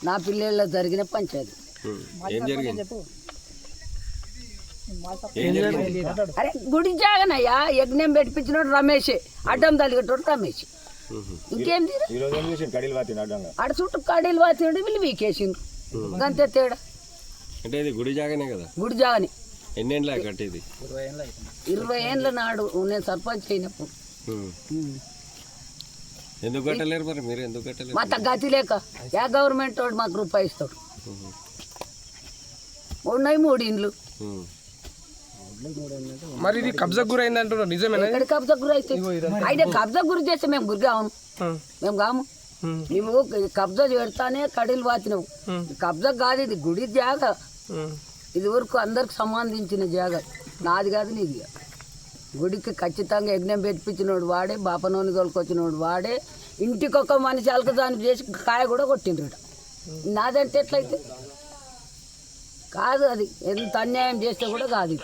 నా పిల్లల్లో జరిగిన పంచాయతీ అరే గుడి జాగనయ్యా యజ్ఞం పెట్టించినోడు రమేష్ అడ్డం తలిగేటోడు రమేష్ ఇంకేంది ఆడ చుట్టూ కడీలు వాతినోడు వీళ్ళు వీకేసిండు అంతే తేడా అంటే ఇది గుడి జాగనే కదా గుడి జాగని ఎన్నేళ్ళ కట్టేది 20 ఏళ్ళ నాడు నేను సర్పంచ్ అయినప్పుడు ఎందుకు కట్టలేరు మరి మీరు ఎందుకు కట్టలేరు మా గతి లేక యా గవర్నమెంట్ వాడు మాకు రూపాయి ఇస్తాడు ఉన్నాయి 3 ఇండ్లు మరి ఇది కబ్జా గురి అయింది అంటున్నారు నిజమేనా ఎక్కడ కబ్జా గురి అయితే అయితే కబ్జా గురి చేస్తే మేము గురి కాము మేము కాము నువ్వు కబ్జా పెడతానే కడీలు వాచినావు కబ్జా కాదు ఇది గుడి జాగ ఇది వరకు అందరికి సంబంధించిన జాగ నాది కాదు నీది కాదు గుడికి ఖచ్చితంగా యజ్ఞం పెట్టించినోడు వాడే బాపనోని తోలుకొచ్చినోడు వాడే ఇంటికొక మనిషి అలకదాన్ని చేసి కాయ కూడా కొట్టిండ్రు నాదంటే ఎట్లయితే కాదు అది ఎంత అన్యాయం చేస్తే కూడా కాదు